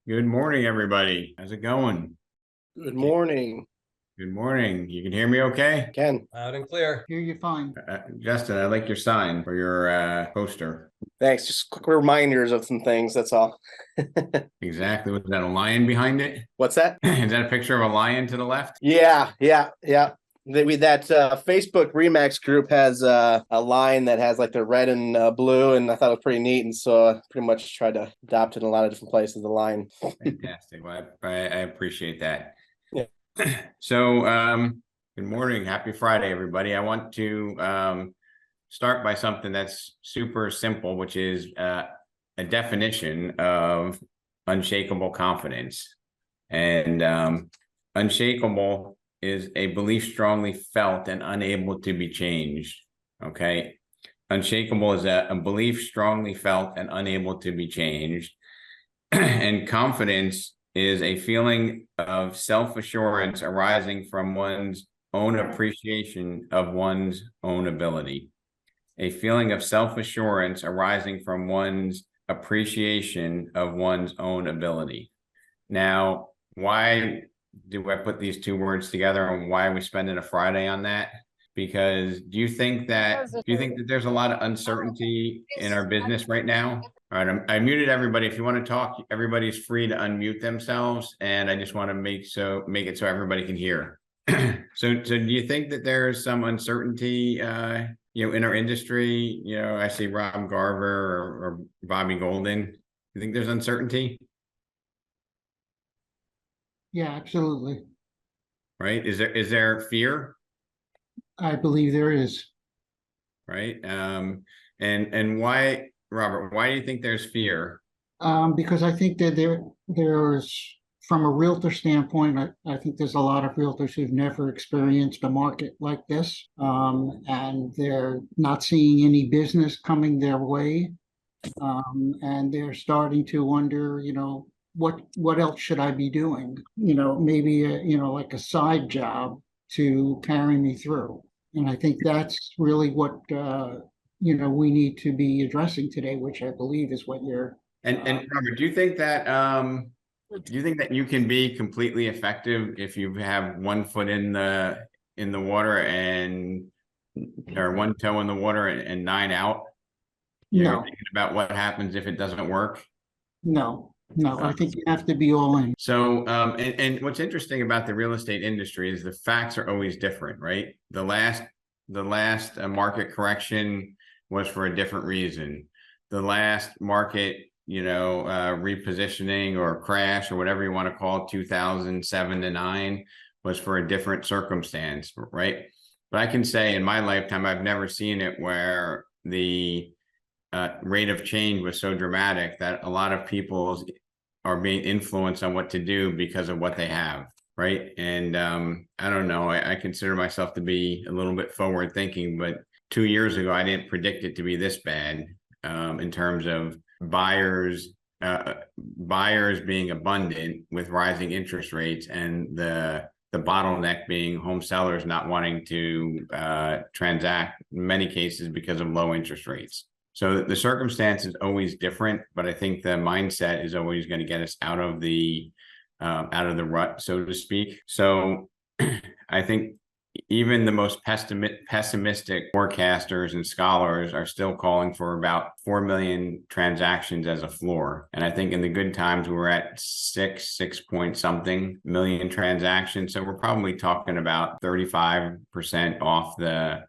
Good morning, everybody. How's it going? Good morning. Good morning. You can hear me okay? Ken. Loud and clear. Hear you fine. Justin, I like your sign for your poster. Thanks. Just quick reminders of some things. That's all. Exactly. Was that a lion behind it? What's that? Is that a picture of a lion to the left? Yeah. That Facebook Remax group has a line that has like the red and blue, and I thought it was pretty neat, and so I pretty much tried to adopt it in a lot of different places. The line. Fantastic. Well, I appreciate that. Yeah. So, good morning. Happy Friday, everybody. I want to start by something that's super simple, which is a definition of unshakable confidence. And unshakable is a belief strongly felt and unable to be changed. Okay. Unshakable is a belief strongly felt and unable to be changed. And confidence is a feeling of self-assurance arising from one's own appreciation of one's own ability. A feeling of self-assurance arising from one's appreciation of one's own ability. Now, why do I put these two words together, and why are we spending a Friday on that? Because do you think that there's a lot of uncertainty in our business right now? All right, I muted everybody. If you want to talk, everybody's free to unmute themselves, and I just want to make it so everybody can hear. So do you think that there's some uncertainty, in our industry? I see Rob Garver or Bobby Golden. You think there's uncertainty? Yeah, absolutely. Right? Is there fear? I believe there is. Right. And why, Robert, why do you think there's fear? Because I think that there's, from a realtor standpoint, I think there's a lot of realtors who've never experienced a market like this. And they're not seeing any business coming their way. And they're starting to wonder, what else should I be doing? Maybe like a side job to carry me through. And I think that's really what we need to be addressing today, which I believe is what you're. And Robert, do you think that you can be completely effective if you have one foot in the water or one toe in the water and nine out? You're No. thinking about what happens if it doesn't work? No, I think you have to be all in. So, and what's interesting about the real estate industry is the facts are always different, right? The last market correction was for a different reason. The last market, repositioning or crash or whatever you want to call it, 2007 to 9, was for a different circumstance, right? But I can say in my lifetime, I've never seen it where the rate of change was so dramatic that a lot of people are being influenced on what to do because of what they have, right? And I don't know, I consider myself to be a little bit forward thinking, but 2 years ago, I didn't predict it to be this bad in terms of buyers being abundant with rising interest rates, and the bottleneck being home sellers not wanting to transact in many cases because of low interest rates. So the circumstance is always different, but I think the mindset is always going to get us out of the rut, so to speak. So I think even the most pessimistic forecasters and scholars are still calling for about 4 million transactions as a floor. And I think in the good times, we're at 6 point something million transactions. So we're probably talking about 35% off the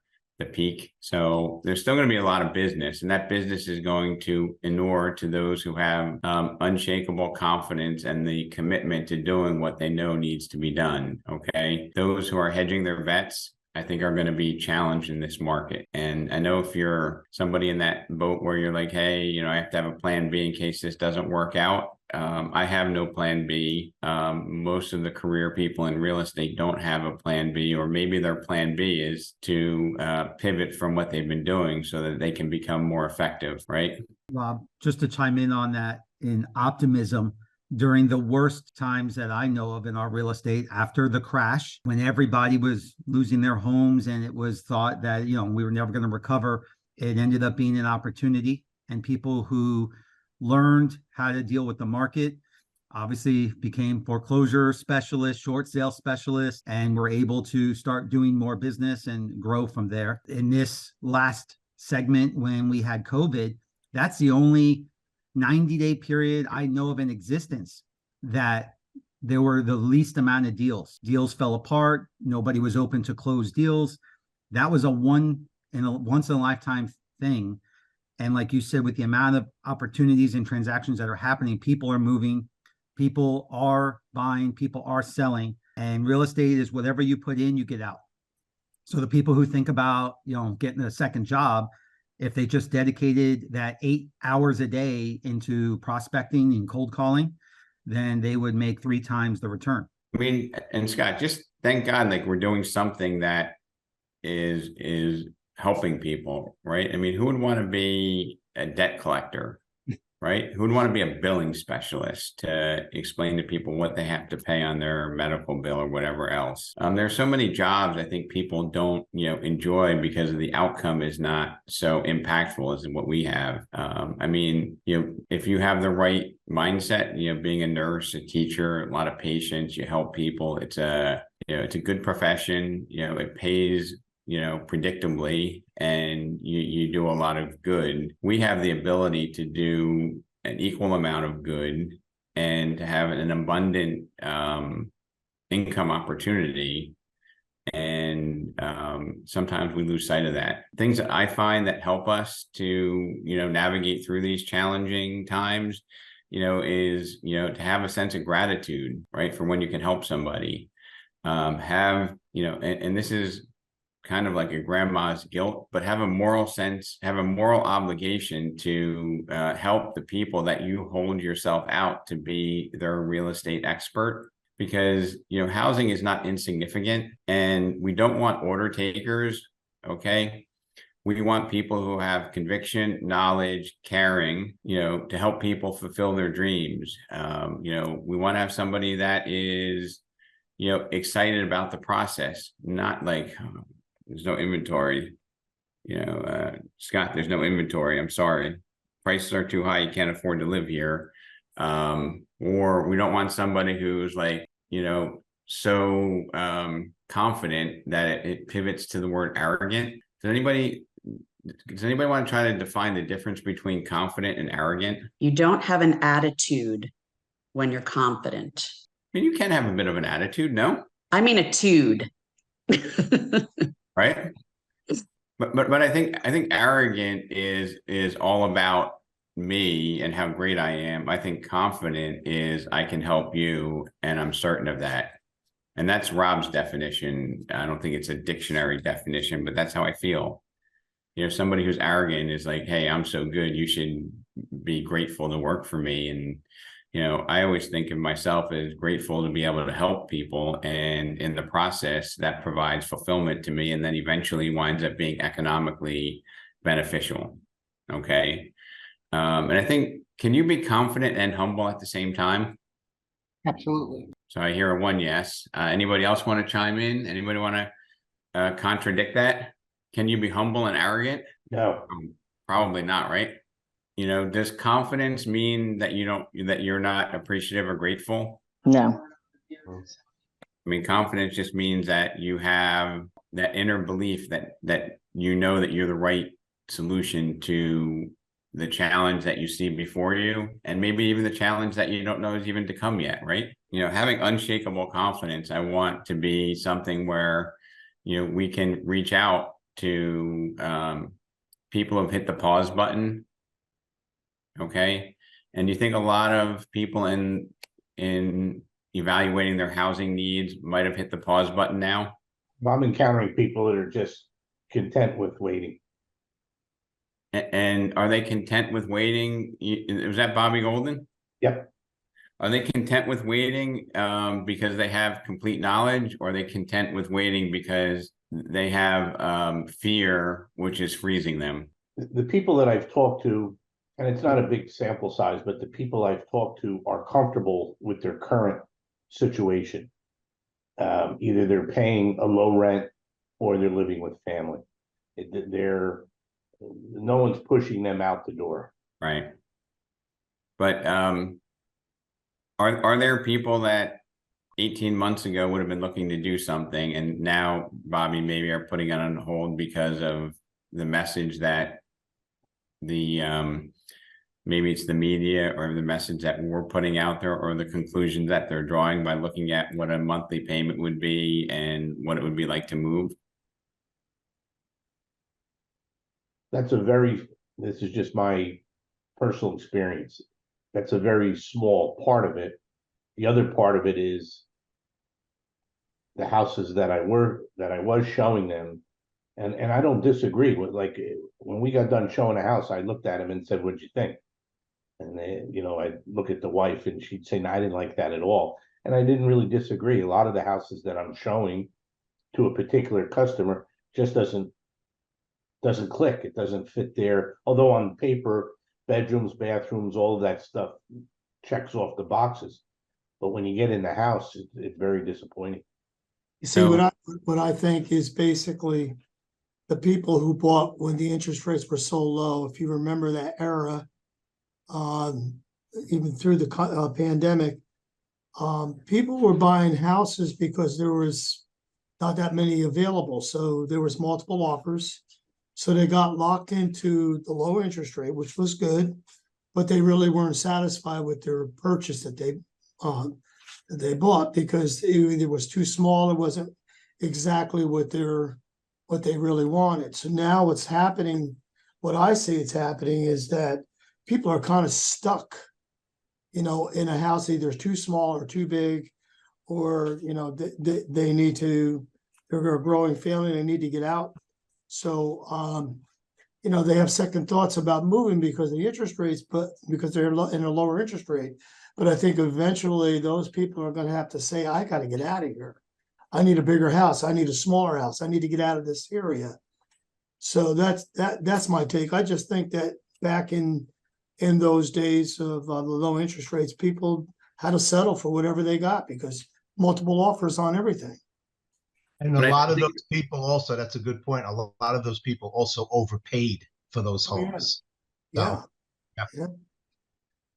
peak. So there's still going to be a lot of business, and that business is going to inure to those who have unshakable confidence and the commitment to doing what they know needs to be done. Okay. Those who are hedging their bets, I think, are going to be challenged in this market. And I know if you're somebody in that boat where you're like, hey, I have to have a plan B in case this doesn't work out. I have no plan B. Most of the career people in real estate don't have a plan B, or maybe their plan B is to pivot from what they've been doing so that they can become more effective, right? Rob, just to chime in on that, in optimism, during the worst times that I know of in our real estate, after the crash, when everybody was losing their homes and it was thought that, we were never going to recover, it ended up being an opportunity. And people who learned how to deal with the market, obviously became foreclosure specialists, short sale specialists, and were able to start doing more business and grow from there. In this last segment, when we had COVID, that's the only 90-day period I know of in existence that there were the least amount of deals. Deals fell apart. Nobody was open to close deals. That was a once in a lifetime thing. And like you said, with the amount of opportunities and transactions that are happening, people are moving, people are buying, people are selling, and real estate is whatever you put in, you get out. So the people who think about, getting a second job, if they just dedicated that 8 hours a day into prospecting and cold calling, then they would make 3 times the return. I mean, and Scott, just thank God, like we're doing something that is helping people, right? I mean, who would want to be a debt collector, right? Who would want to be a billing specialist to explain to people what they have to pay on their medical bill or whatever else? There are so many jobs I think people don't, enjoy because the outcome is not so impactful as what we have. I mean, if you have the right mindset, being a nurse, a teacher, a lot of patients, you help people. It's a good profession. It pays predictably, and you do a lot of good. We have the ability to do an equal amount of good and to have an abundant income opportunity. And sometimes we lose sight of that. Things that I find that help us to, navigate through these challenging times, is, to have a sense of gratitude, right? For when you can help somebody. And this is kind of like a grandma's guilt, but have a moral sense, have a moral obligation to help the people that you hold yourself out to be their real estate expert. Because, housing is not insignificant, and we don't want order takers, okay? We want people who have conviction, knowledge, caring, to help people fulfill their dreams. We want to have somebody that is, excited about the process, not like, there's no inventory, Scott, there's no inventory. I'm sorry. Prices are too high. You can't afford to live here. Or we don't want somebody who's like, so confident that it pivots to the word arrogant. Does anybody want to try to define the difference between confident and arrogant? You don't have an attitude when you're confident. I mean, you can have a bit of an attitude, no? I mean a tude. Right. But I think arrogant is all about me and how great I am. I think confident is I can help you, and I'm certain of that. And that's Rob's definition. I don't think it's a dictionary definition, but that's how I feel. Somebody who's arrogant is like, hey, I'm so good, you should be grateful to work for me. And I always think of myself as grateful to be able to help people. And in the process, that provides fulfillment to me, and then eventually winds up being economically beneficial. Okay. And I think, can you be confident and humble at the same time? Absolutely. So I hear a 1 yes. Anybody else want to chime in? Anybody want to contradict that? Can you be humble and arrogant? No. Probably not, right? Does confidence mean that you're not appreciative or grateful? No. I mean, confidence just means that you have that inner belief that that you're the right solution to the challenge that you see before you, and maybe even the challenge that you don't know is even to come yet, right? Having unshakable confidence, I want to be something where, we can reach out to people who have hit the pause button. Okay. And you think a lot of people in evaluating their housing needs might have hit the pause button now? I'm encountering people that are just content with waiting. And are they content with waiting? Was that Bobby Golden? Yep. Are they content with waiting because they have complete knowledge, or are they content with waiting because they have fear, which is freezing them? The people that I've talked to, and it's not a big sample size, but the people I've talked to are comfortable with their current situation. Either they're paying a low rent or they're living with family. No one's pushing them out the door. Right. But Are there people that 18 months ago would have been looking to do something, and now, Bobby, maybe are putting it on hold because of the message that maybe it's the media or the message that we're putting out there, or the conclusions that they're drawing by looking at what a monthly payment would be and what it would be like to move? This is just my personal experience. That's a very small part of it. The other part of it is the houses that I was showing them, and I don't disagree with, like, when we got done showing a house, I looked at him and said, "What'd you think?" And I'd look at the wife and she'd say, "No, I didn't like that at all." And I didn't really disagree. A lot of the houses that I'm showing to a particular customer just doesn't click. It doesn't fit there. Although on paper, bedrooms, bathrooms, all of that stuff checks off the boxes. But when you get in the house, it's very disappointing. You see, what I think is basically the people who bought when the interest rates were so low. If you remember that era, even through the pandemic, people were buying houses because there was not that many available. So there was multiple offers. So they got locked into the low interest rate, which was good, but they really weren't satisfied with their purchase that they bought, because it either was too small, it wasn't exactly what they really wanted. So now what's happening, what I see it's happening, is that people are kind of stuck, in a house either too small or too big, or they need to, they're a growing family, they need to get out. So they have second thoughts about moving because of the interest rates, but because they're in a lower interest rate. But I think eventually those people are going to have to say, I got to get out of here. I need a bigger house. I need a smaller house. I need to get out of this area. So that's my take. I just think that back in those days of the low interest rates, people had to settle for whatever they got because multiple offers on everything. And a lot of those people also, that's a good point. A lot of those people also overpaid for those homes. Yeah.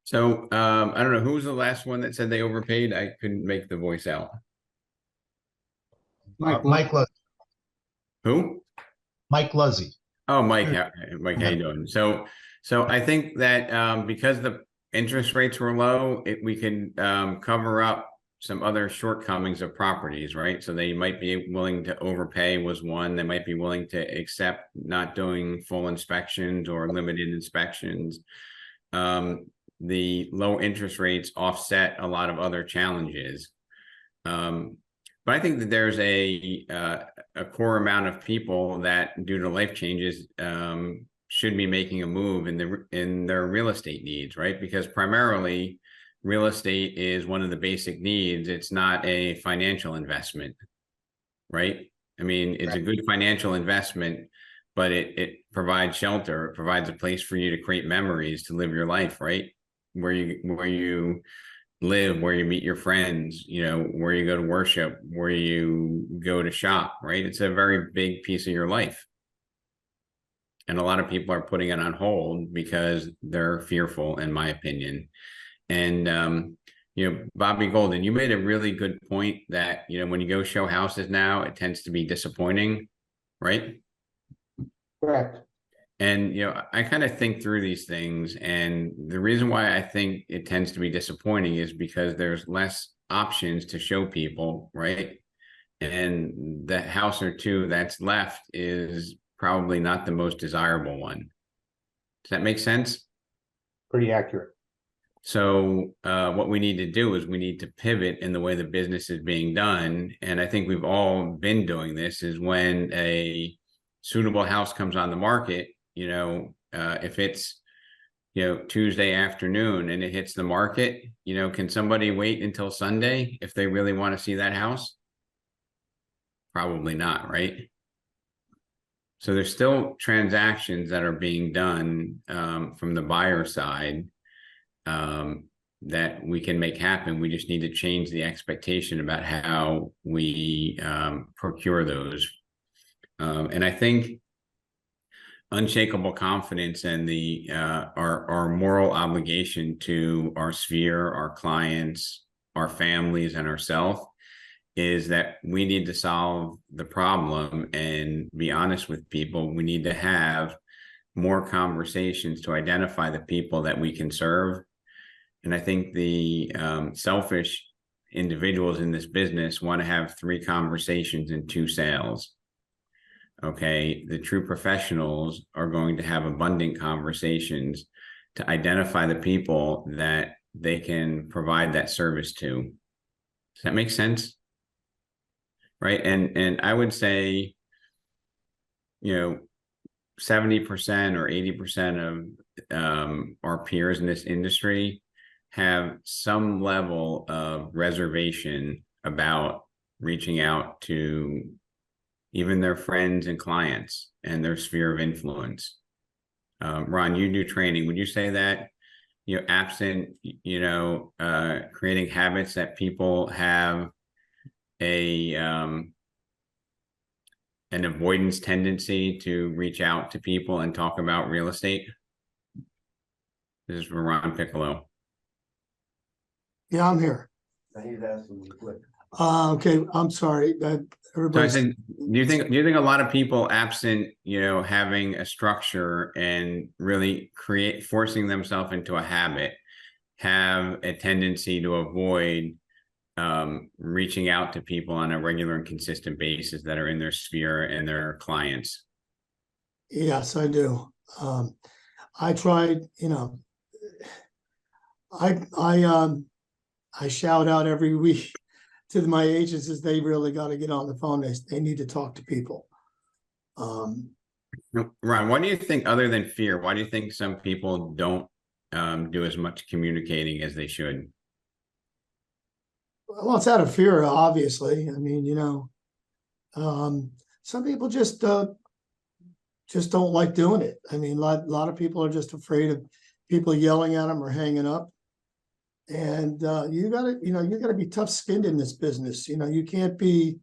So I don't know, who was the last one that said they overpaid? I couldn't make the voice out. Mike Who? Mike Luzzy. Oh, Mike, how you doing? So I think that because the interest rates were low, we could cover up some other shortcomings of properties, right? So they might be willing to overpay was one. They might be willing to accept not doing full inspections or limited inspections. The low interest rates offset a lot of other challenges. But I think that there's a core amount of people that, due to life changes, should be making a move in their real estate needs, right? Because primarily, real estate is one of the basic needs. It's not a financial investment, right? I mean, it's a good financial investment, but it provides shelter. It provides a place for you to create memories, to live your life, right? Where you live, where you meet your friends, where you go to worship, where you go to shop, right? It's a very big piece of your life. And a lot of people are putting it on hold because they're fearful, in my opinion. And, Bobby Golden, you made a really good point that, when you go show houses now, it tends to be disappointing, right? Correct. And, I kind of think through these things, and the reason why I think it tends to be disappointing is because there's less options to show people, right? And the house or two that's left is probably not the most desirable one. Does that make sense? Pretty accurate. So what we need to do is we need to pivot in the way the business is being done. And I think we've all been doing this, is when a suitable house comes on the market, if it's, Tuesday afternoon and it hits the market, can somebody wait until Sunday if they really want to see that house? Probably not, right? So there's still transactions that are being done from the buyer side that we can make happen. We just need to change the expectation about how we procure those. And I think unshakable confidence and the our moral obligation to our sphere, our clients, our families, and ourselves is that we need to solve the problem and be honest with people. We need to have more conversations to identify the people that we can serve. And I think the selfish individuals in this business want to have 3 conversations and 2 sales. Okay, the true professionals are going to have abundant conversations to identify the people that they can provide that service to. Does that make sense? Right. And I would say, 70% or 80% of our peers in this industry have some level of reservation about reaching out to even their friends and clients and their sphere of influence. Ron, you do training. Would you say that, absent, creating habits that people have an avoidance tendency to reach out to people and talk about real estate? This is for Ron Piccolo. Yeah, I'm here. Okay, I'm sorry. So I Everybody's think, do you think a lot of people, absent, having a structure and really forcing themselves into a habit, have a tendency to avoid reaching out to people on a regular and consistent basis that are in their sphere and their clients? Yes, I do. I tried, I shout out every week to my agents as they really got to get on the phone. They need to talk to people. Ron, what do you think, other than fear, why do you think some people don't do as much communicating as they should? Well, it's out of fear, obviously. I mean, some people just don't like doing it. I mean, a lot of people are just afraid of people yelling at them or hanging up. And you gotta be tough-skinned in this business. You can't be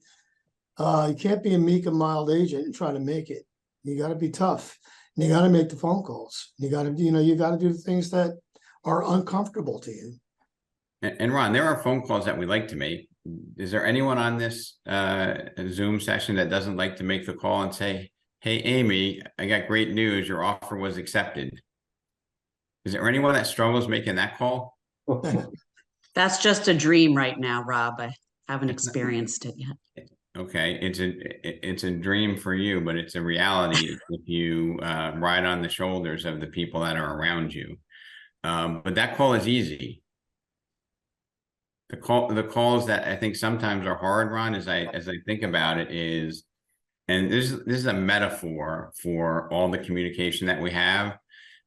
a meek and mild agent and try to make it. You gotta be tough. And you gotta make the phone calls. You gotta do the things that are uncomfortable to you. And Ron, there are phone calls that we like to make. Is there anyone on this Zoom session that doesn't like to make the call and say, "Hey, Amy, I got great news. Your offer was accepted"? Is there anyone that struggles making that call? That's just a dream right now, Rob. I haven't experienced it yet. Okay, it's a dream for you, but it's a reality if you ride on the shoulders of the people that are around you. But that call is easy. The calls that I think sometimes are hard, Ron, as I think about it, is, and this is a metaphor for all the communication that we have,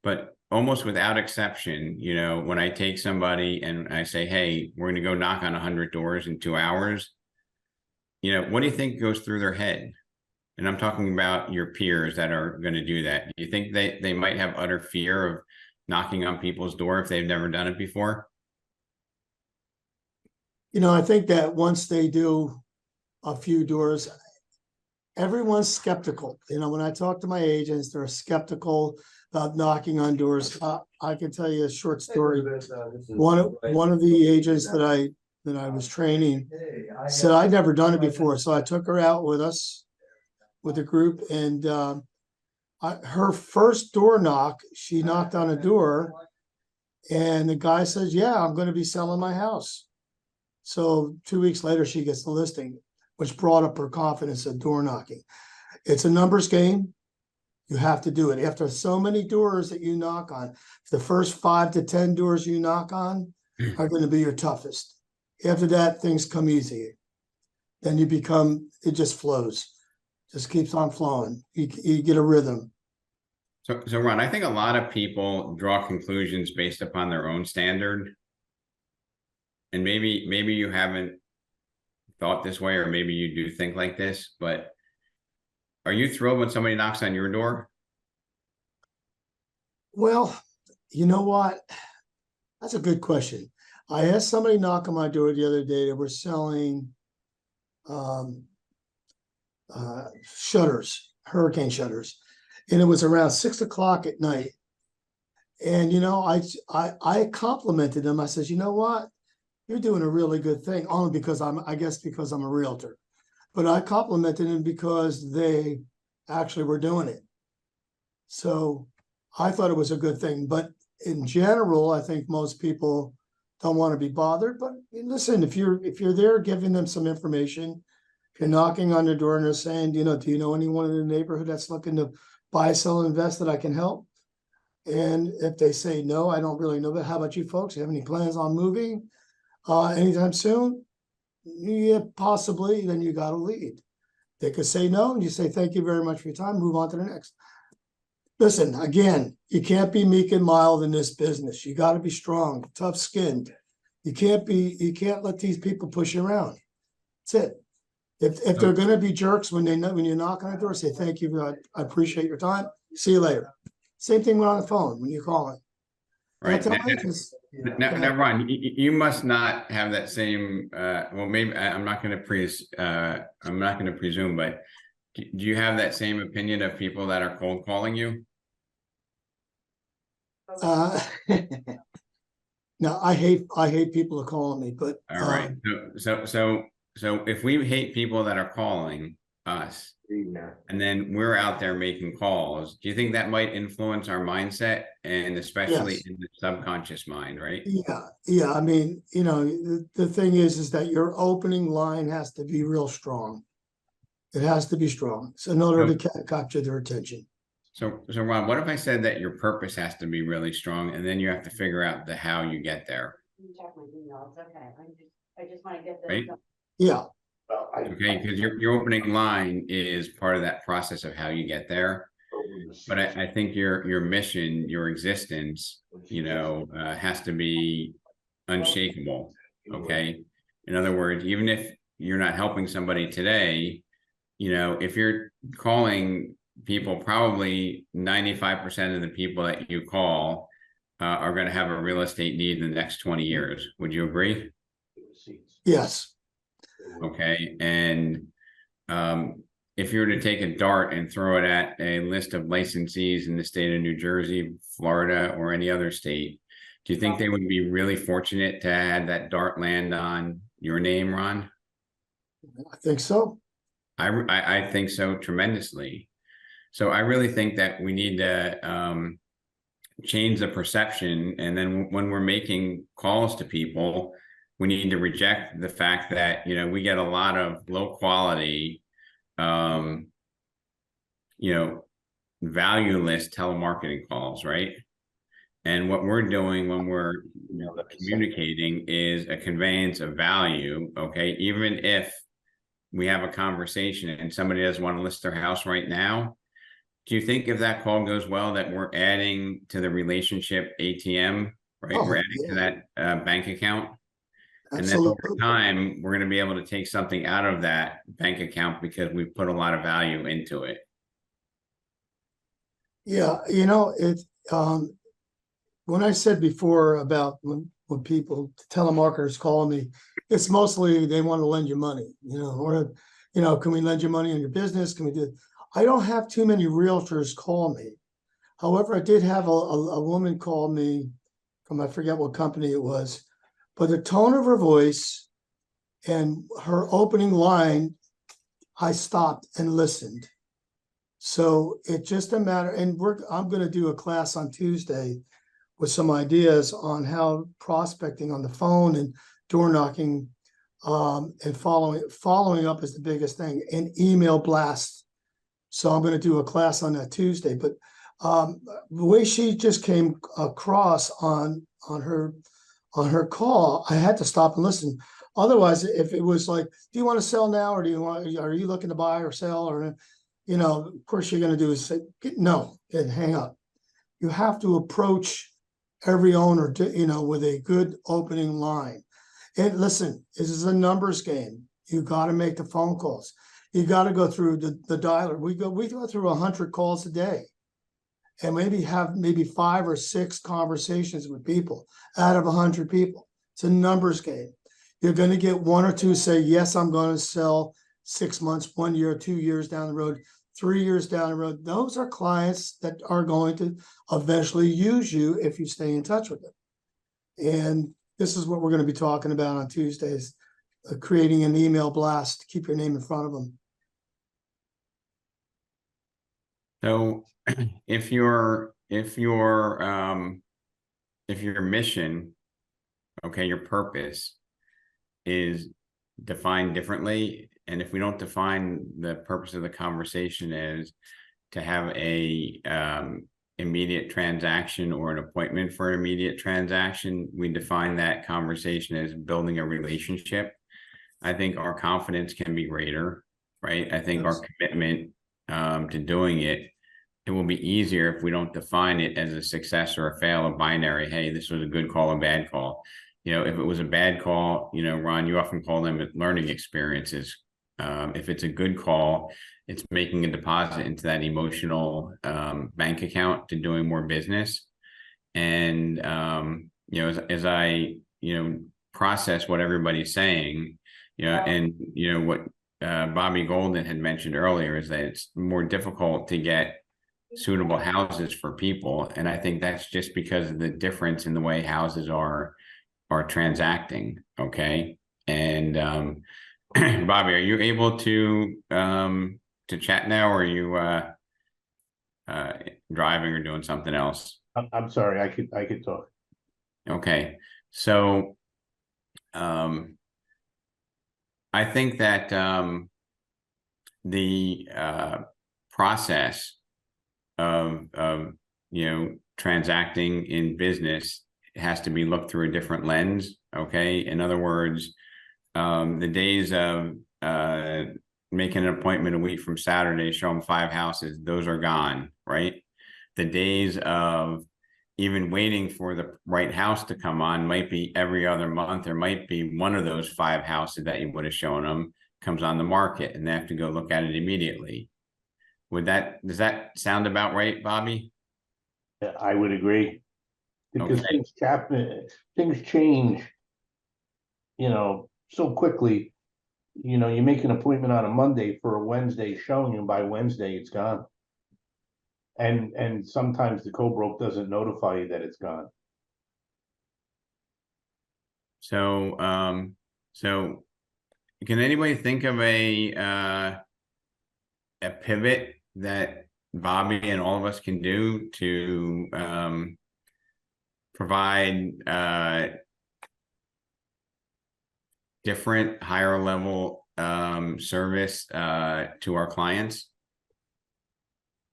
but almost without exception, when I take somebody and I say, "Hey, we're going to go knock on 100 doors in 2 hours," what do you think goes through their head? And I'm talking about your peers that are going to do that. Do you think they might have utter fear of knocking on people's door if they've never done it before? I think that once they do a few doors, everyone's skeptical. When I talk to my agents, they're skeptical about knocking on doors. I can tell you a short story. One of the agents that I was training said I'd never done it before, so I took her out with us with a group, and her first door knock, she knocked on a door, and the guy says, "Yeah, I'm going to be selling my house." So 2 weeks later, she gets the listing, which brought up her confidence of door knocking. It's a numbers game. You have to do it. After so many doors that you knock on, the first 5 to 10 doors you knock on are going to be your toughest. After that, things come easy. Then it just flows. Just keeps on flowing. You get a rhythm. So Ron, I think a lot of people draw conclusions based upon their own standard. And maybe you haven't thought this way, or maybe you do think like this, but are you thrilled when somebody knocks on your door? Well, you know what? That's a good question. I had somebody knock on my door the other day. They were selling shutters, hurricane shutters. And it was around 6 o'clock at night. And, you know, I complimented him. I says, you know what? You're doing a really good thing, only because I guess because I'm a realtor. But I complimented him because they actually were doing it. So I thought it was a good thing. But in general, I think most people don't want to be bothered. But listen, if you're there giving them some information, if you're knocking on the door and they're saying, you know, do you know anyone in the neighborhood that's looking to buy, sell, invest that I can help? And if they say no, I don't really know, but how about you folks? You have any plans on moving anytime soon? Yeah, possibly. Then you got to lead. They could say no, and you say thank you very much for your time. Move on to the next. Listen, again, you can't be meek and mild in this business. You got to be strong, tough-skinned. You can't let these people push you around. That's it. If they're going to be jerks when you knock on the door, say thank you. I appreciate your time. See you later. Same thing on the phone when you call it. Right. Now, Ron, you must not have that same, well, maybe I'm not going to presume, but do you have that same opinion of people that are cold calling you? No, I hate people are calling me, but all right. So if we hate people that are calling us, and then we're out there making calls, do you think that might influence our mindset, and especially yes. in the subconscious mind, right? Yeah. I mean, you know, the thing is that your opening line has to be real strong. It has to be strong. So in order to capture their attention. So Ron, what if I said that your purpose has to be really strong, and then you have to figure out the how you get there? Check my email. It's okay. I just want to get this. Right? Yeah. Okay, because your opening line is part of that process of how you get there. But I think your mission, your existence, you know, has to be unshakable. Okay. In other words, even if you're not helping somebody today, you know, if you're calling people, probably 95% of the people that you call are going to have a real estate need in the next 20 years. Would you agree? Yes. Okay. And if you were to take a dart and throw it at a list of licensees in the state of New Jersey, Florida, or any other state, do you think they would be really fortunate to have that dart land on your name, Ron? I think so. I think so tremendously. So I really think that we need to change the perception. And then when we're making calls to people, we need to reject the fact that, you know, we get a lot of low quality, you know, valueless telemarketing calls, right? And what we're doing when we're, you know, communicating is a conveyance of value. Okay. Even if we have a conversation and somebody doesn't want to list their house right now, do you think if that call goes well that we're adding to the relationship ATM, right? We're adding to that bank account. Absolutely. And then over time, we're going to be able to take something out of that bank account because we've put a lot of value into it. Yeah, you know, when I said before about when people, telemarketers call me, it's mostly they want to lend you money, you know, or, you know, can we lend you money on your business? Can we do? I don't have too many realtors call me. However, I did have a woman call me from, I forget what company it was, but the tone of her voice and her opening line, I stopped and listened. So it's just a matter, and I'm going to do a class on Tuesday with some ideas on how prospecting on the phone and door knocking and following up is the biggest thing, and email blast. So I'm going to do a class on that Tuesday. But the way she just came across on her call, I had to stop and listen. Otherwise, if it was like, do you want to sell now, or are you looking to buy or sell, or, you know, of course you're going to do is say no and hang up. You have to approach every owner to, you know, with a good opening line. And listen, this is a numbers game. You got to make the phone calls. You got to go through the dialer. We go through 100 calls a day, and have 5 or 6 conversations with people out of 100 people. It's a numbers game. You're going to get 1 or 2 say, yes, I'm going to sell 6 months, 1 year, 2 years down the road. 3 years down the road, those are clients that are going to eventually use you if you stay in touch with them. And this is what we're going to be talking about on Tuesdays, creating an email blast to keep your name in front of them. So if your mission, okay, your purpose is defined differently, and if we don't define the purpose of the conversation as to have a immediate transaction or an appointment for an immediate transaction, we define that conversation as building a relationship, I think our confidence can be greater, right? I think our commitment to doing it will be easier if we don't define it as a success or a fail, a binary. Hey, this was a good call, a bad call. If it was a bad call, Ron, you often call them learning experiences. If it's a good call, it's making a deposit into that emotional bank account to doing more business. And, as I, process what everybody's saying, and, what Bobby Golden had mentioned earlier is that it's more difficult to get suitable houses for people. And I think that's just because of the difference in the way houses are transacting. Okay. And, Bobby, are you able to chat now, or are you driving or doing something else? I'm sorry, I could talk. Okay. So, I think that the process of transacting in business has to be looked through a different lens. Okay. In other words, the days of making an appointment a week from Saturday, show them 5 houses, those are gone, right? The days of even waiting for the right house to come on might be every other month, or might be one of those 5 houses that you would have shown them comes on the market and they have to go look at it immediately. Does that sound about right, Bobby? I would agree, because Okay. things change, so quickly. You make an appointment on a Monday for a Wednesday showing, and by Wednesday it's gone. And sometimes the co-broke doesn't notify you that it's gone. So, so can anybody think of a pivot that Bobby and all of us can do to provide different higher level service to our clients?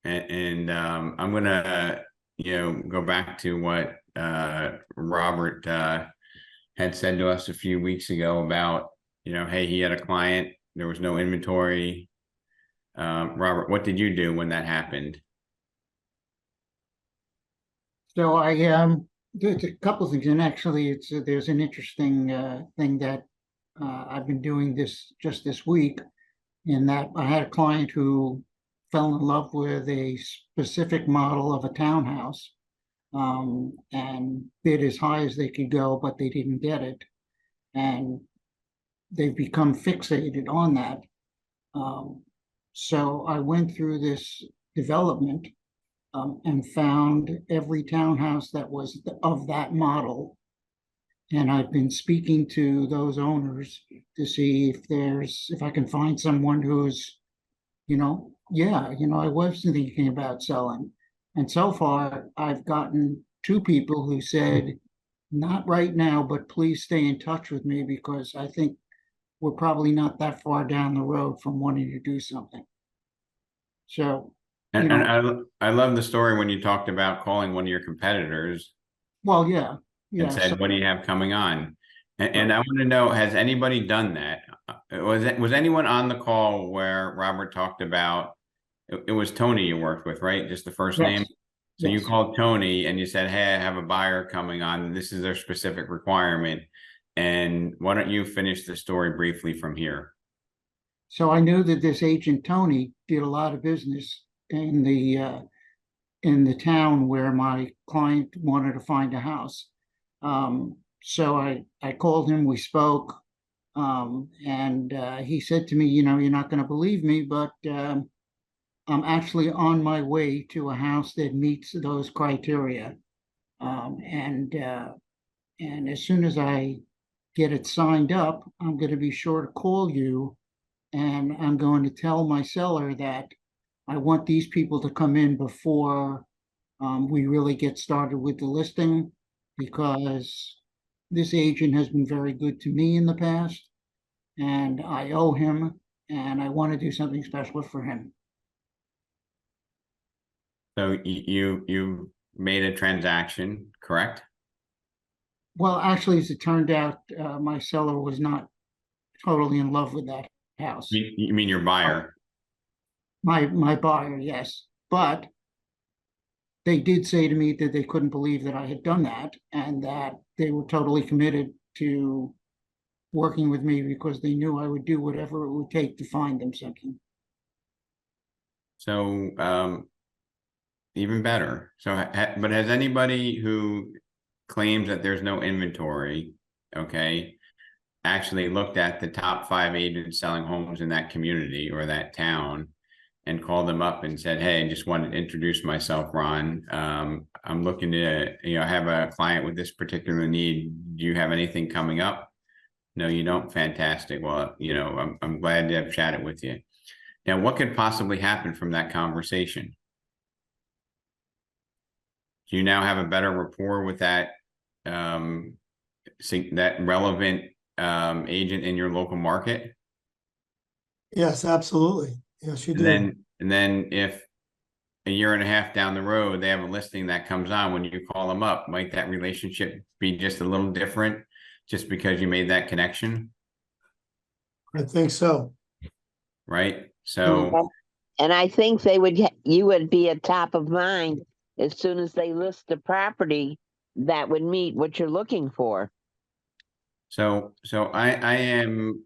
And I'm gonna go back to what Robert had said to us a few weeks ago about hey, he had a client, there was no inventory. Robert, what did you do when that happened? So there's a couple of things, and actually there's an interesting thing that I've been doing just this week, in that I had a client who fell in love with a specific model of a townhouse, and bid as high as they could go, but they didn't get it. And they've become fixated on that. So I went through this development and found every townhouse that was of that model. And I've been speaking to those owners to see if I can find someone who's, I was thinking about selling. And so far, I've gotten 2 people who said, not right now, but please stay in touch with me, because I think we're probably not that far down the road from wanting to do something. So, And I love the story when you talked about calling one of your competitors. well, yeah. And said, what do you have coming on? And I want to know, has anybody done that? Was anyone on the call where Robert talked about, it was Tony you worked with, right? Just the first name? So you called Tony and you said, hey, I have a buyer coming on. This is their specific requirement. And why don't you finish the story briefly from here? So I knew that this agent, Tony, did a lot of business in the town where my client wanted to find a house. So I called him, we spoke, and he said to me, you're not going to believe me, but I'm actually on my way to a house that meets those criteria. And as soon as I get it signed up, I'm going to be sure to call you, and I'm going to tell my seller that I want these people to come in before we really get started with the listing, because this agent has been very good to me in the past, and I owe him, and I want to do something special for him. So you made a transaction, correct? Well, actually, as it turned out, my seller was not totally in love with that house. You mean your buyer? My buyer, yes, but they did say to me that they couldn't believe that I had done that, and that they were totally committed to working with me because they knew I would do whatever it would take to find them something. So even better. So, but has anybody who claims that there's no inventory, okay, actually looked at the top 5 agents selling homes in that community or that town and called them up and said, hey, I just wanted to introduce myself, Ron. I'm looking to, have a client with this particular need. Do you have anything coming up? No, you don't. Fantastic. Well, I'm glad to have chatted with you. Now, what could possibly happen from that conversation? Do you now have a better rapport with that that relevant agent in your local market? Yes, absolutely. Yes, you do. And then if a year and a half down the road, they have a listing that comes on, when you call them up, might that relationship be just a little different just because you made that connection? I think so. Right. So, And I think you would be at top of mind as soon as they list a property that would meet what you're looking for. so I am,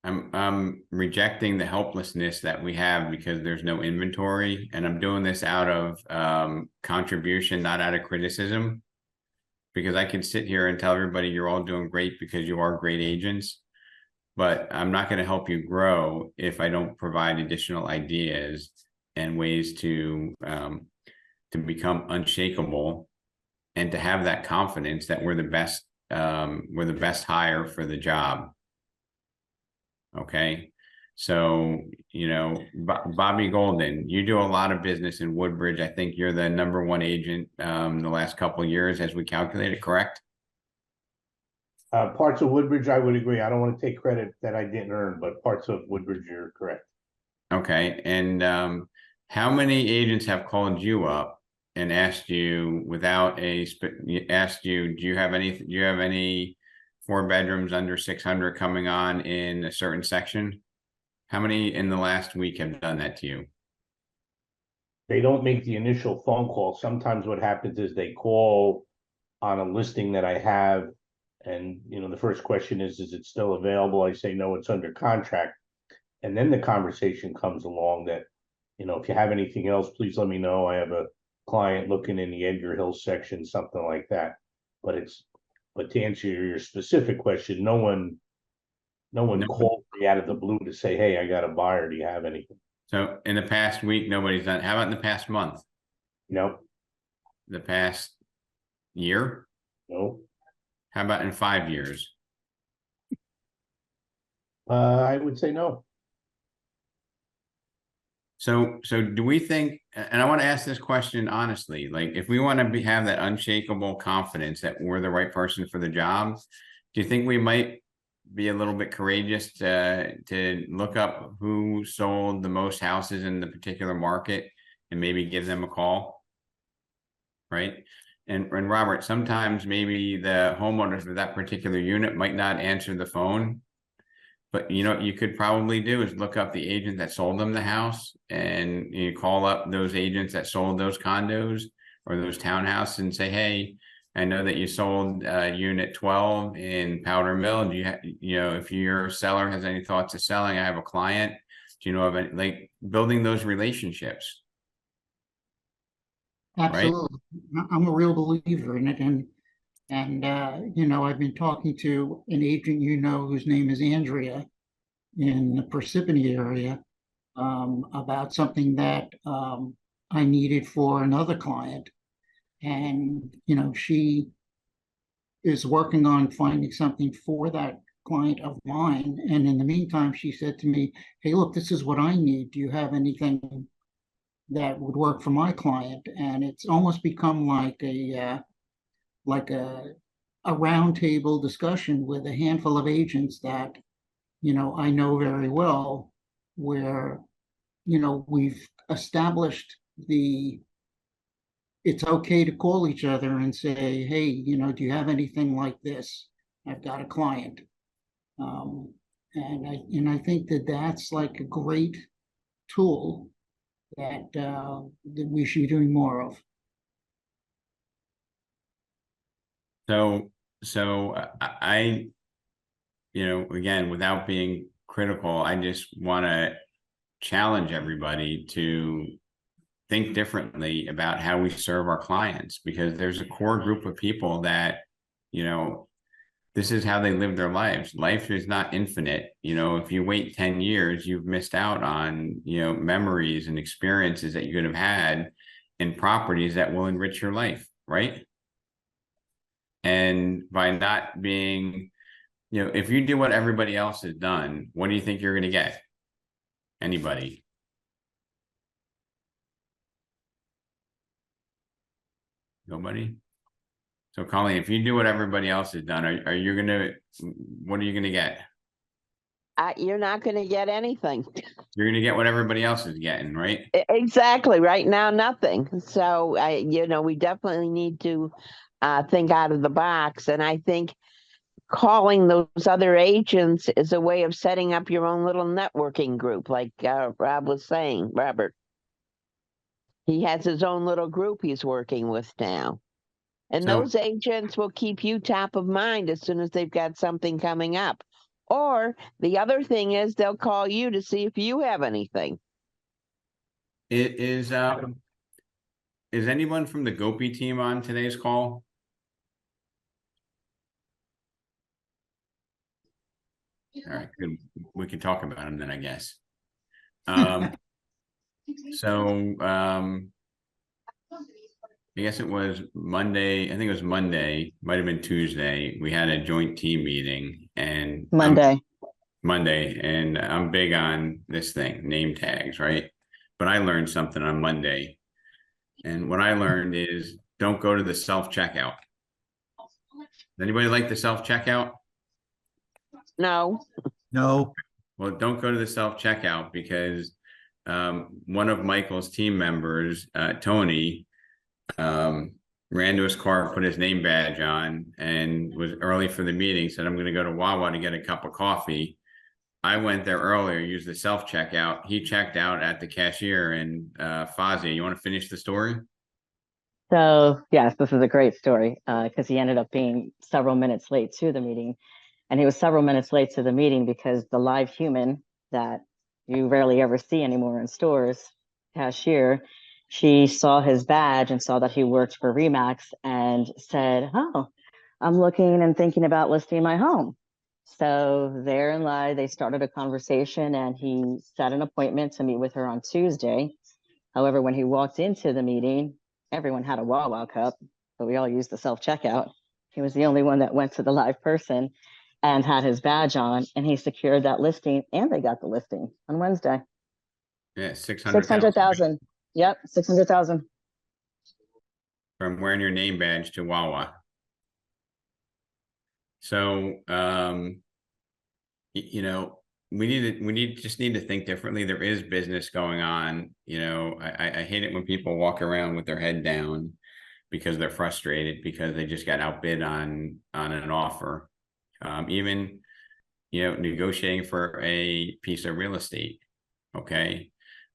I'm rejecting the helplessness that we have because there's no inventory, and I'm doing this out of contribution, not out of criticism, because I can sit here and tell everybody you're all doing great because you are great agents, but I'm not going to help you grow if I don't provide additional ideas and ways to become unshakable and to have that confidence that we're the best hire for the job. Okay. So, Bobby Golden, you do a lot of business in Woodbridge. I think you're the #1 agent the last couple of years, as we calculated, correct? Parts of Woodbridge, I would agree. I don't want to take credit that I didn't earn, but parts of Woodbridge, you're correct. Okay. And how many agents have called you up and asked you do you have any 4 bedrooms under 600 coming on in a certain section? How many in the last week have done that to you? They don't make the initial phone call. Sometimes what happens is they call on a listing that I have, and the first question is it still available? I say no, it's under contract. And then the conversation comes along that, if you have anything else, please let me know. I have a client looking in the Edgar Hill section, something like that. But to answer your specific question, no one called me out of the blue to say, hey, I got a buyer. Do you have anything? So in the past week, nobody's done. How about in the past month? No. The past year? No. How about in 5 years? I would say no. So do we think, and I want to ask this question honestly, like if we want to have that unshakable confidence that we're the right person for the job, do you think we might be a little bit courageous to look up who sold the most houses in the particular market and maybe give them a call? Right. And Robert, sometimes maybe the homeowners of that particular unit might not answer the phone. But what you could probably do is look up the agent that sold them the house, and you call up those agents that sold those condos or those townhouses and say, hey, I know that you sold unit 12 in Powder Mill. Do if your seller has any thoughts of selling, I have a client. Do you know of any, like, building those relationships? Absolutely. Right? I'm a real believer in it. And I've been talking to an agent, whose name is Andrea, in the Parsippany area about something that I needed for another client. And, you know, she is working on finding something for that client of mine. And in the meantime, she said to me, hey, look, this is what I need. Do you have anything that would work for my client? And it's almost become like a roundtable discussion with a handful of agents that, you know, I know very well, where, you know, we've established it's okay to call each other and say, hey, you know, do you have anything like this? I've got a client. And I think that that's like a great tool that we should be doing more of. So I, you know, again, without being critical, I just want to challenge everybody to think differently about how we serve our clients, because there's a core group of people that, you know, this is how they live their lives. Life is not infinite. You know, if you wait 10 years, you've missed out on, you know, memories and experiences that you could have had in properties that will enrich your life, right? And by not being, you know, if you do what everybody else has done, what do you think you're going to get? Anybody? Nobody? So Colleen, if you do what everybody else has done, are you gonna, what are you gonna get? You're not going to get anything. You're gonna get what everybody else is getting, right? Exactly. Right now, nothing. So, you know, we definitely need to think out of the box. And I think calling those other agents is a way of setting up your own little networking group, like Rob was saying, Robert. He has his own little group he's working with now. And So- those agents will keep you top of mind as soon as they've got something coming up. Or the other thing is they'll call you to see if you have anything. It is anyone from the Gopi team on today's call? All right, good. We can talk about them then, I guess. So I guess it was Monday. I think it was Monday, might have been Tuesday. We had a joint team meeting, and Monday. And I'm big on this thing, name tags, right? But I learned something on Monday. And what I learned is don't go to the self-checkout. Does anybody like the self-checkout? No. No. Well, don't go to the self-checkout, because one of Michael's team members, Tony, ran to his car, put his name badge on, and was early for the meeting, said, I'm going to go to Wawa to get a cup of coffee. I went there earlier, used the self-checkout. He checked out at the cashier, and Fozzie, you want to finish the story? So yes, this is a great story because he ended up being several minutes late to the meeting. And he was several minutes late to the meeting because the live human that you rarely ever see anymore in stores, cashier, she saw his badge and saw that he worked for Remax and said, oh, I'm looking and thinking about listing my home. So therein lie, they started a conversation and he set an appointment to meet with her on Tuesday. However, when he walked into the meeting, everyone had a Wawa cup, but we all used the self-checkout. He was the only one that went to the live person and had his badge on, and he secured that listing, and they got the listing on Wednesday. Yeah, 600,000. 600,000. Yep, 600,000. From wearing your name badge to Wawa. So, you know, we just need to think differently. There is business going on. You know, I hate it when people walk around with their head down because they're frustrated because they just got outbid on an offer. Even, you know, negotiating for a piece of real estate. Okay.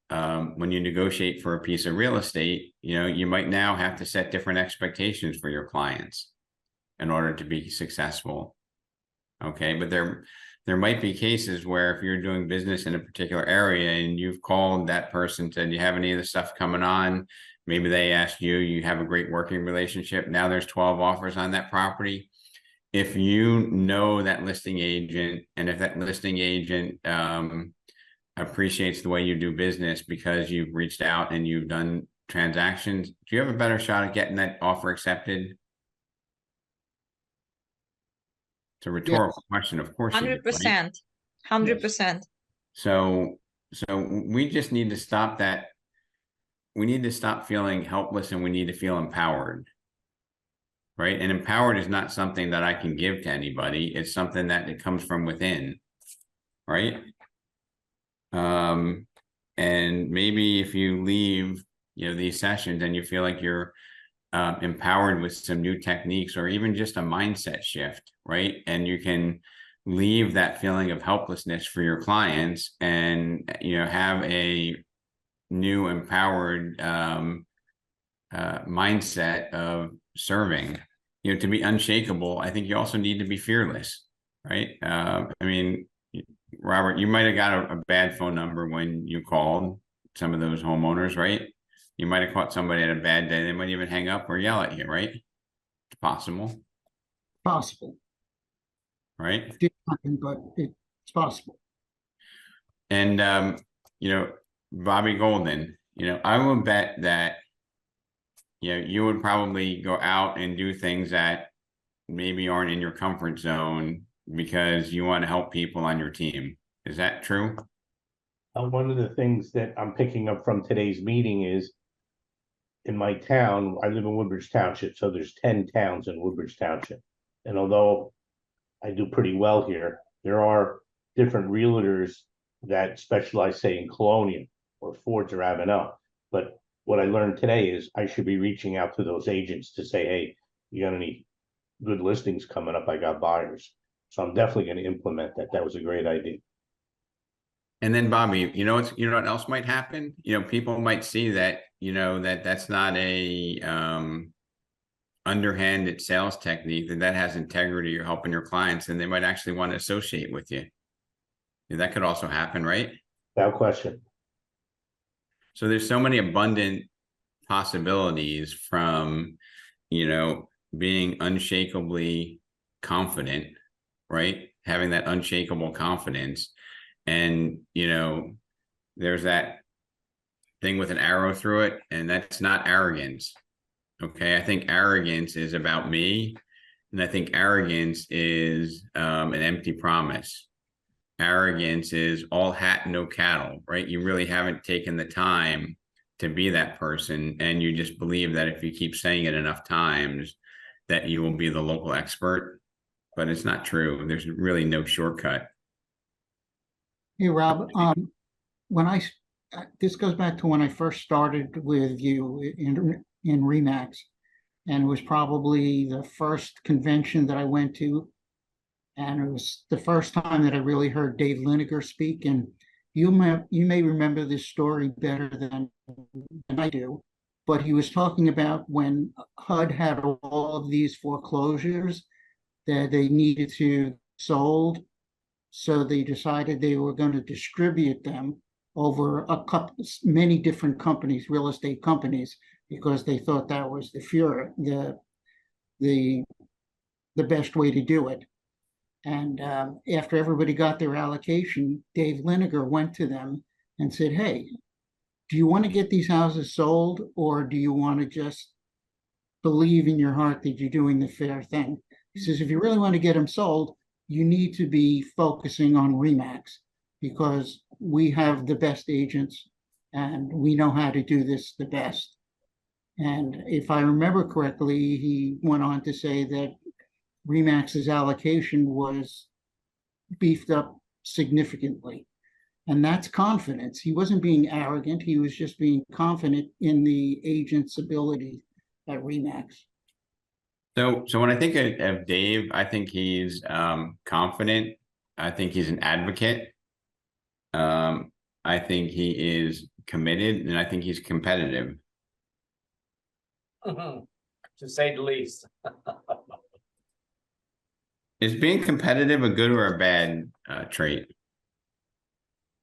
When you negotiate for a piece of real estate, you know, you might now have to set different expectations for your clients in order to be successful. Okay. But there might be cases where if you're doing business in a particular area and you've called that person, said, do you have any of the stuff coming on? Maybe they asked you, you have a great working relationship. Now there's 12 offers on that property. if you know that listing agent, and if that listing agent appreciates the way you do business because you've reached out and you've done transactions, do you have a better shot at getting that offer accepted? It's a rhetorical question, of course. You do, right? 100%. So we just need to stop that. We need to stop feeling helpless, and we need to feel empowered. Right? And empowered is not something that I can give to anybody. It's something that it comes from within. Right? And maybe if you leave, these sessions and you feel like you're empowered with some new techniques, or even just a mindset shift, right? And you can leave that feeling of helplessness for your clients, and have a new empowered mindset of serving. To be unshakable, I think you also need to be fearless, right? I mean, Robert, you might have got a bad phone number when you called some of those homeowners, right? You might have caught somebody at a bad day. They might even hang up or yell at you, right? It's possible. Possible. Right? Did happen, but it's possible. And, Bobby Golden, I will bet that, you would probably go out and do things that maybe aren't in your comfort zone because you want to help people on your team. Is that true? One of the things that I'm picking up from today's meeting is, in my town, I live in Woodbridge Township, so there's 10 towns in Woodbridge Township. And although I do pretty well here, there are different realtors that specialize, say, in Colonial or Fords or Avenel. But what I learned today is I should be reaching out to those agents to say, hey, you got any good listings coming up? I got buyers. So I'm definitely going to implement that. That was a great idea. And then Bobby, what else might happen? People might see that, that's not a underhanded sales technique, that has integrity, you're helping your clients, and they might actually want to associate with you. That could also happen, right? Without question. So there's so many abundant possibilities from, being unshakably confident, right? Having that unshakable confidence. And, there's that thing with an arrow through it, and that's not arrogance. Okay. I think arrogance is about me. And I think arrogance is an empty promise. Arrogance is all hat, no cattle, right? You really haven't taken the time to be that person. And you just believe that if you keep saying it enough times, that you will be the local expert. But it's not true. There's really no shortcut. Hey, Rob, this goes back to when I first started with you in Remax, and it was probably the first convention that I went to. And it was the first time that I really heard Dave Liniger speak. And you may remember this story better than I do, but he was talking about when HUD had all of these foreclosures that they needed to sold. So they decided they were going to distribute them over many different companies, real estate companies, because they thought that was the best way to do it. And after everybody got their allocation, Dave Liniger went to them and said, hey, do you want to get these houses sold, or do you want to just believe in your heart that you're doing the fair thing? He says, if you really want to get them sold, you need to be focusing on Remax, because we have the best agents and we know how to do this the best. And if I remember correctly, he went on to say that Remax's allocation was beefed up significantly. And that's confidence. He wasn't being arrogant. He was just being confident in the agent's ability at Remax. So when I think of Dave, I think he's confident. I think he's an advocate. I think he is committed, and I think he's competitive. To say the least. Is being competitive a good or a bad trait?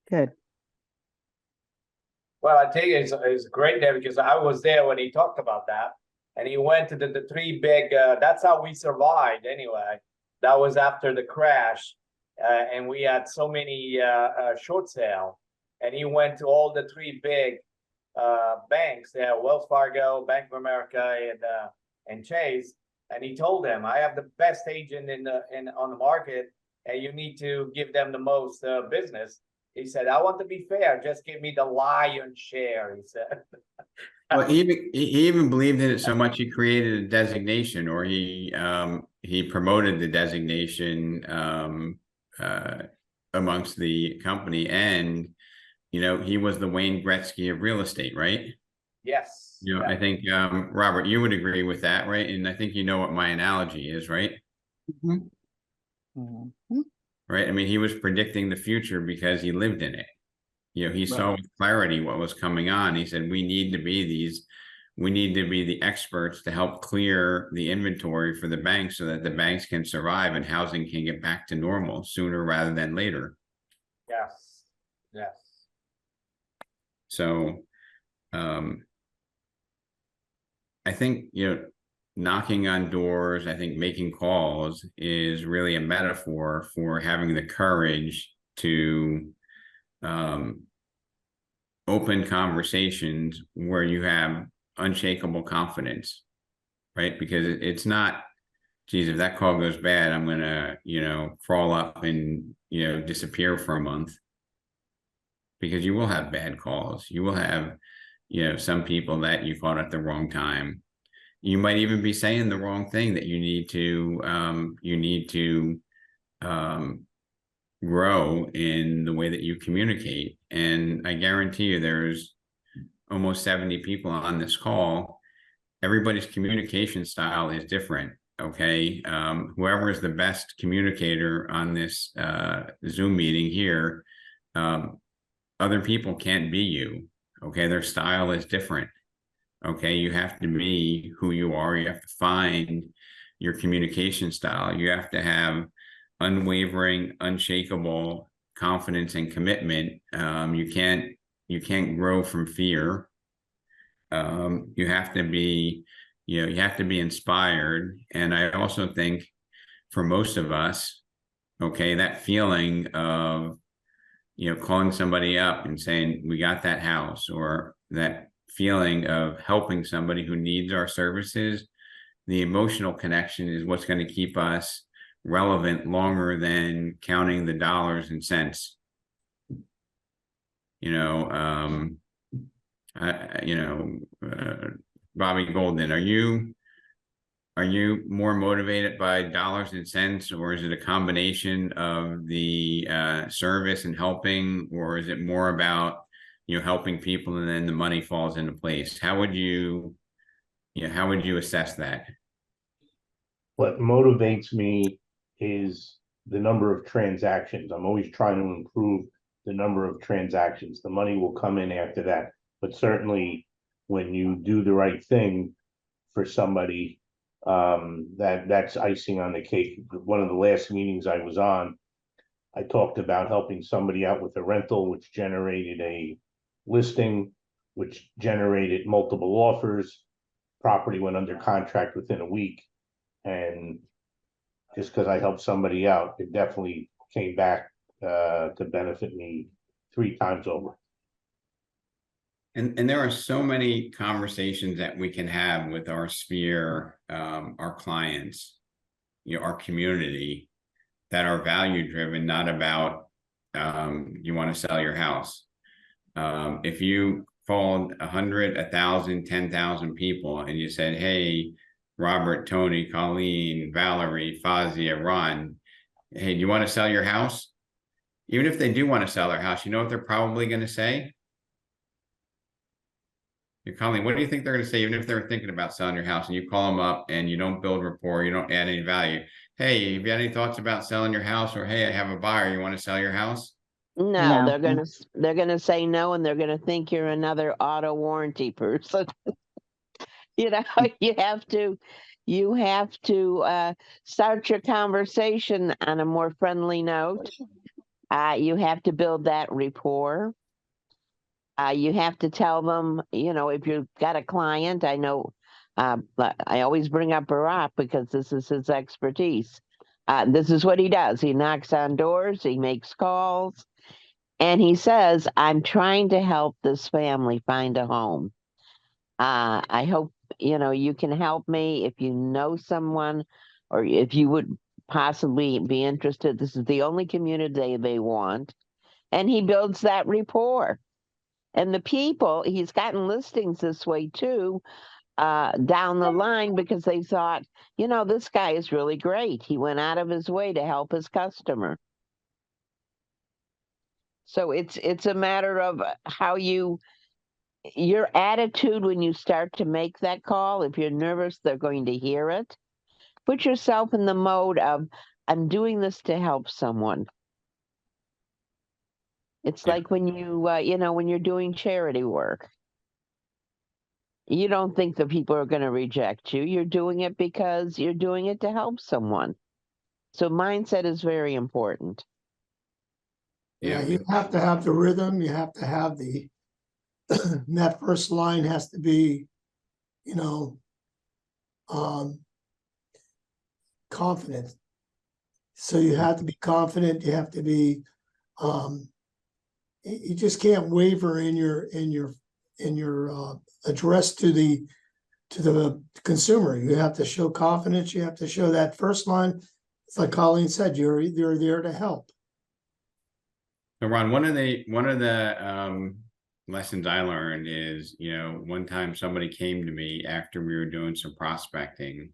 Good. Well, I think it's great there, because I was there when he talked about that, and he went to the three big. That's how we survived anyway. that was after the crash, and we had so many short sale, and he went to all the three big banks there, Wells Fargo, Bank of America, and Chase, and he told them, I have the best agent on the market, and you need to give them the most business. He said, I want to be fair, just give me the lion's share, he said. Well, he even believed in it so much he created a designation, or he promoted the designation amongst the company, and he was the Wayne Gretzky of real estate, right? Yes. I think Robert, you would agree with that, right? And I think you know what my analogy is, right? Mhm. Right. I mean, he was predicting the future because he lived in it. He saw with clarity what was coming on. He said, we need to be the experts to help clear the inventory for the banks so that the banks can survive and housing can get back to normal sooner rather than later. Yes. Yes. So I think, knocking on doors, I think making calls is really a metaphor for having the courage to open conversations where you have unshakable confidence, right? Because it's not, geez, if that call goes bad, I'm gonna, crawl up and, disappear for a month. Because you will have bad calls. You will have, some people that you caught at the wrong time. You might even be saying the wrong thing that you need to grow in the way that you communicate. And I guarantee you there's almost 70 people on this call. Everybody's communication style is different. Okay. Whoever is the best communicator on this Zoom meeting here, other people can't be you. Okay. Their style is different. Okay. You have to be who you are. You have to find your communication style. You have to have unwavering, unshakable confidence and commitment. You can't grow from fear. You have to be, inspired. And I also think for most of us, okay, that feeling of, calling somebody up and saying, we got that house, or that feeling of helping somebody who needs our services, the emotional connection is what's going to keep us relevant longer than counting the dollars and cents. Bobby Golden, are you more motivated by dollars and cents, or is it a combination of the service and helping, or is it more about helping people and then the money falls into place? How would you assess that? What motivates me is the number of transactions. I'm always trying to improve the number of transactions. The money will come in after that. But certainly when you do the right thing for somebody, that's icing on the cake. One of the last meetings I was on, I talked about helping somebody out with a rental, which generated a listing, which generated multiple offers. Property went under contract within a week. And just because I helped somebody out, it definitely came back to benefit me 3 times over. And there are so many conversations that we can have with our sphere, our clients, our community, that are value driven, not about you want to sell your house. If you called 100, 1,000, 10,000 people and you said, hey, Robert, Tony, Colleen, Valerie, Fazia, Ron, hey, do you want to sell your house? Even if they do want to sell their house, you know what they're probably going to say? Colleen, what do you think they're going to say, even if they're thinking about selling your house, and you call them up and you don't build rapport, you don't add any value? Hey, have you had any thoughts about selling your house? Or, hey, I have a buyer, you want to sell your house? No, they're gonna say no, and they're gonna think you're another auto warranty person. You have to start your conversation on a more friendly note. You have to build that rapport. You have to tell them, if you've got a client, I know, I always bring up Barack because this is his expertise. This is what he does. He knocks on doors, he makes calls, and he says, I'm trying to help this family find a home. I hope, you can help me if you know someone or if you would possibly be interested. This is the only community they want. And he builds that rapport. And the people, he's gotten listings this way too, down the line because they thought, this guy is really great. He went out of his way to help his customer. So it's a matter of how your attitude when you start to make that call. If you're nervous, they're going to hear it. Put yourself in the mode of, I'm doing this to help someone. It's Yeah. like when you, when you're doing charity work. You don't think that people are going to reject you. You're doing it because you're doing it to help someone. So mindset is very important. Yeah, you have to have the rhythm. You have to have the that first line has to be, confident. So you have to be confident. You have to be. You just can't waver in your address to the consumer. You have to show confidence. You have to show that first line. It's like Colleen said, you're there to help. So Ron, one of the lessons I learned is, one time somebody came to me after we were doing some prospecting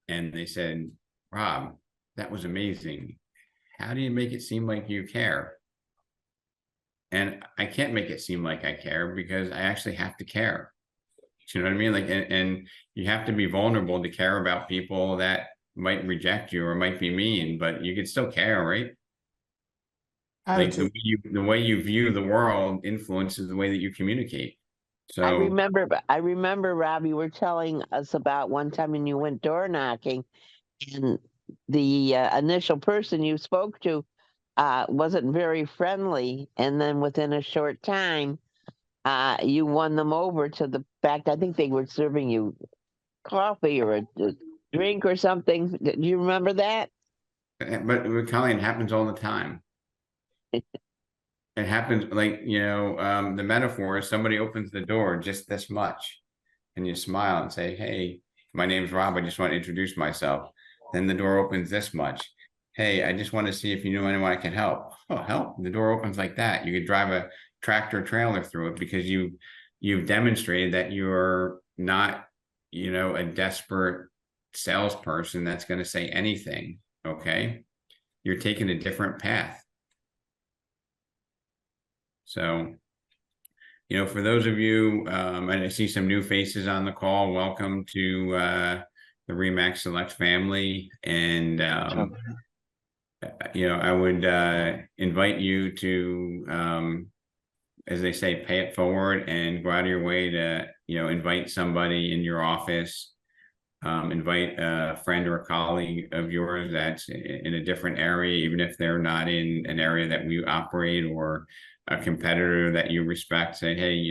and they said, Rob, that was amazing. How do you make it seem like you care? And I can't make it seem like I care because I actually have to care. You know what I mean? Like, and you have to be vulnerable to care about people that might reject you or might be mean, but you can still care, right? Like the way you view the world influences the way that you communicate. So I remember, Rob, you were telling us about one time when you went door knocking, and the initial person you spoke to wasn't very friendly, and then within a short time, you won them over to the fact. I think they were serving you coffee or a drink or something. Do you remember that? but Colleen, it happens all the time. It happens like, the metaphor is somebody opens the door just this much and you smile and say, hey, my name's Rob. I just want to introduce myself. Then the door opens this much. Hey, I just want to see if you know anyone I can help. Oh, help. The door opens like that. You could drive a tractor trailer through it because you've demonstrated that you're not, a desperate salesperson that's going to say anything. Okay. You're taking a different path. So, for those of you, and I see some new faces on the call, welcome to the RE/MAX Select family. And, I would invite you to, as they say, pay it forward and go out of your way to, invite somebody in your office, invite a friend or a colleague of yours that's in a different area, even if they're not in an area that we operate, or a competitor that you respect. Say, hey,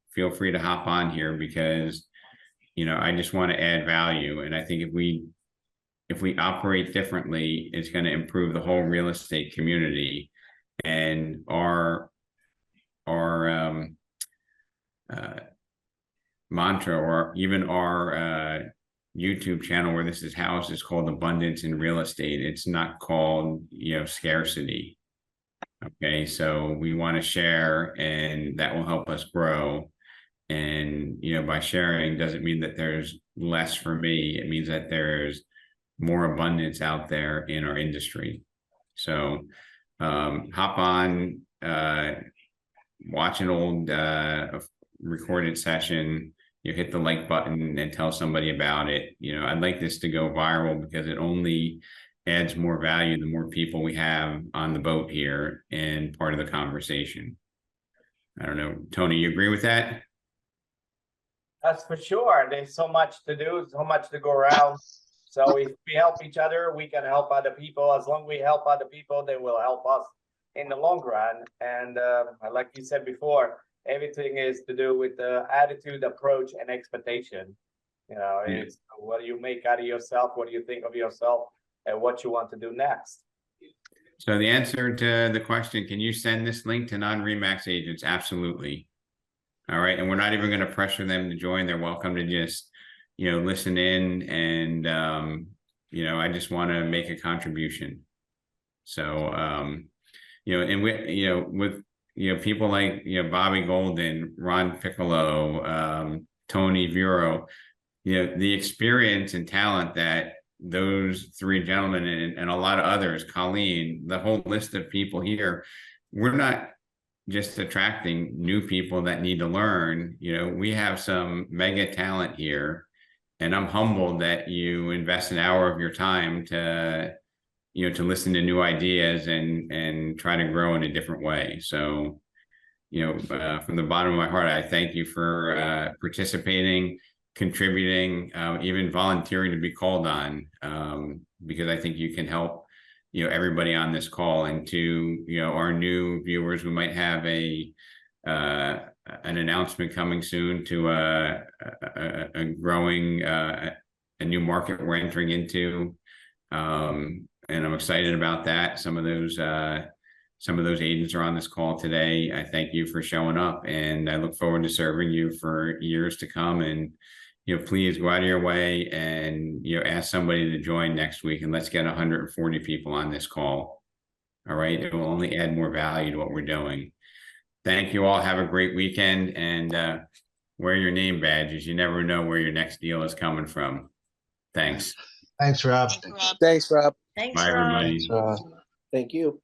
feel free to hop on here because, I just want to add value. And I think if we operate differently, it's going to improve the whole real estate community. And our mantra, or even our YouTube channel where this is housed, is called Abundance in Real Estate. It's not called, scarcity. Okay, so we want to share, and that will help us grow. And, by sharing doesn't mean that there's less for me. It means that there's more abundance out there in our industry. So hop on, watch an old recorded session, hit the like button and tell somebody about it. I'd like this to go viral because it only adds more value the more people we have on the boat here and part of the conversation. I don't know, Tony, you agree with that? That's for sure. There's so much to do, so much to go around. So if we help each other, we can help other people. As long as we help other people, they will help us in the long run. And like you said before, everything is to do with the attitude, approach, and expectation. It's what do you make out of yourself? What do you think of yourself? what you want to do next. So the answer to the question, can you send this link to non-Remax agents? Absolutely. All right, and we're not even going to pressure them to join. They're welcome to just, listen in, and I just want to make a contribution. So and with people like Bobby Golden, Ron Piccolo, Tony Vero, the experience and talent that those three gentlemen and a lot of others, Colleen, the whole list of people here, we're not just attracting new people that need to learn. We have some mega talent here, and I'm humbled that you invest an hour of your time to listen to new ideas and try to grow in a different way. So from the bottom of my heart, I thank you for participating, contributing, even volunteering to be called on, because I think you can help everybody on this call. And to our new viewers, we might have an announcement coming soon to a growing a new market we're entering into, and I'm excited about that. Some of those agents are on this call today. I thank you for showing up, and I look forward to serving you for years to come. And please go out of your way and ask somebody to join next week, and let's get 140 people on this call. All right, it will only add more value to what we're doing. Thank you all. Have a great weekend, and wear your name badges. You never know where your next deal is coming from. Thanks. Thanks, Rob. Thanks, Rob. Thanks, Bye, Rob. everybody. Thank you.